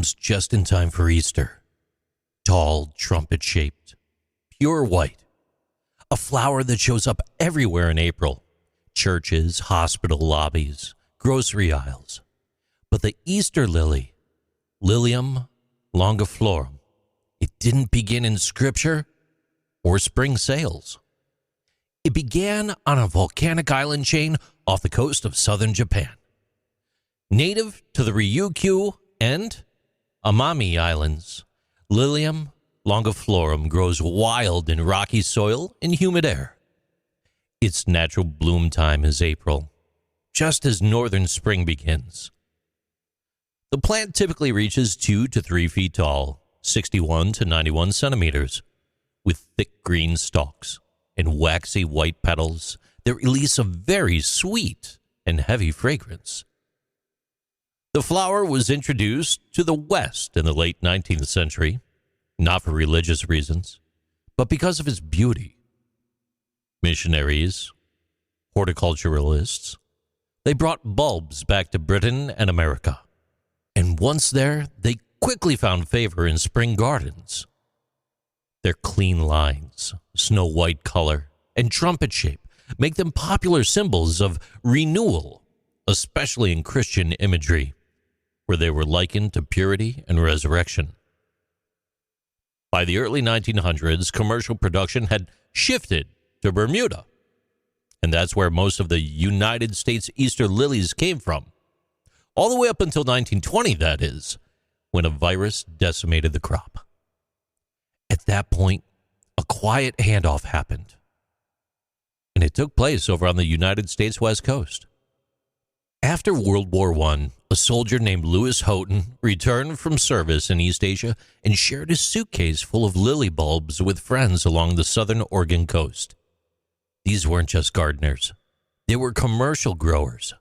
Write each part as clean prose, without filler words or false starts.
blooms just in time for Easter. Tall, trumpet-shaped, pure white. A flower that shows up everywhere in April. Churches, hospital lobbies, grocery aisles. But the Easter lily, Lilium longiflorum, it didn't begin in Scripture or spring sales. It began on a volcanic island chain off the coast of southern Japan. Native to the Ryukyu and Amami Islands, Lilium longiflorum grows wild in rocky soil and humid air. Its natural bloom time is April, just as northern spring begins. The plant typically reaches 2 to 3 feet tall, 61 to 91 centimeters, with thick green stalks and waxy white petals that release a very sweet and heavy fragrance. The flower was introduced to the West in the late 19th century, not for religious reasons, but because of its beauty. Missionaries, horticulturalists, they brought bulbs back to Britain and America. And once there, they quickly found favor in spring gardens. Their clean lines, snow-white color, and trumpet shape make them popular symbols of renewal, especially in Christian imagery, where they were likened to purity and resurrection. By the early 1900s, commercial production had shifted to Bermuda, and that's where most of the United States Easter lilies came from. All the way up until 1920, that is, when a virus decimated the crop. At that point, a quiet handoff happened, and it took place over on the United States West Coast. After World War I, a soldier named Lewis Houghton returned from service in East Asia and shared a suitcase full of lily bulbs with friends along the southern Oregon coast. These weren't just gardeners. They were commercial growers.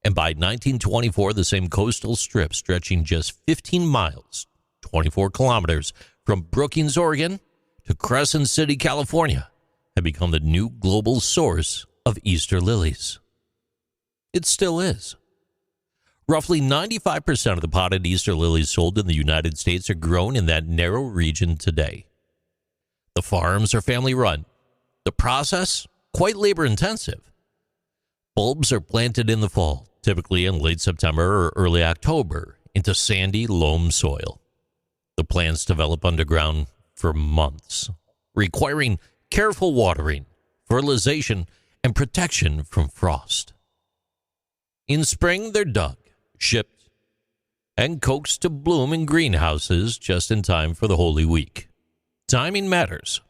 And by 1924, the same coastal strip stretching just 15 miles, 24 kilometers, from Brookings, Oregon to Crescent City, California, had become the new global source of Easter lilies. It still is. Roughly 95% of the potted Easter lilies sold in the United States are grown in that narrow region today. The farms are family-run. The process, quite labor-intensive. Bulbs are planted in the fall, typically in late September or early October, into sandy loam soil. The plants develop underground for months, requiring careful watering, fertilization, and protection from frost. In spring, they're dug, shipped, and coaxed to bloom in greenhouses just in time for the Holy Week. Timing matters.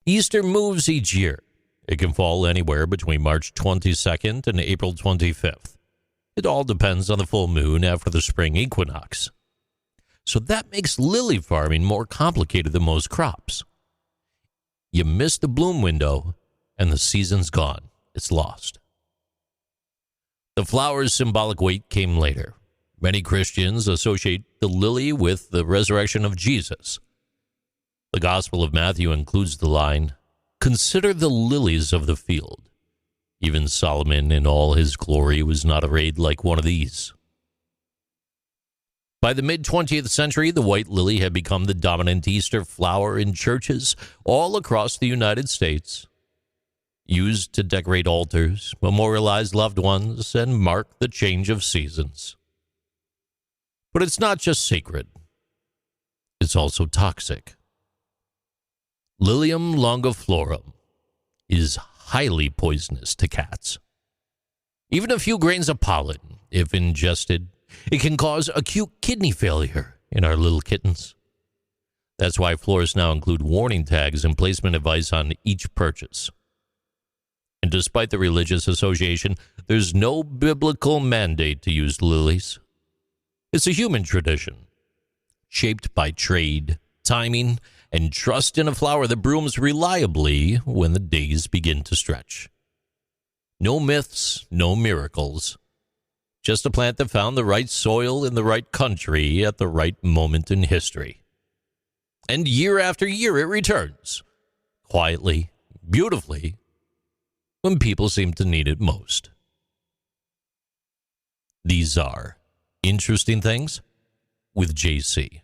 Easter moves each year. It can fall anywhere between March 22nd and April 25th. It all depends on the full moon after the spring equinox. So that makes lily farming more complicated than most crops. You miss the bloom window, and the season's gone. It's lost. The flower's symbolic weight came later. Many Christians associate the lily with the resurrection of Jesus. The Gospel of Matthew includes the line, "Consider the lilies of the field. Even Solomon in all his glory was not arrayed like one of these." By the mid-20th century, the white lily had become the dominant Easter flower in churches all across the United States, used to decorate altars, memorialize loved ones, and mark the change of seasons. But it's not just sacred. It's also toxic. Lilium longiflorum is highly poisonous to cats. Even a few grains of pollen, if ingested, it can cause acute kidney failure in our little kittens. That's why florists now include warning tags and placement advice on each purchase. And despite the religious association, there's no biblical mandate to use lilies. It's a human tradition, shaped by trade, timing, and trust in a flower that blooms reliably when the days begin to stretch. No myths, no miracles. Just a plant that found the right soil in the right country at the right moment in history. And year after year it returns, quietly, beautifully, when people seem to need it most. These are interesting things with JC.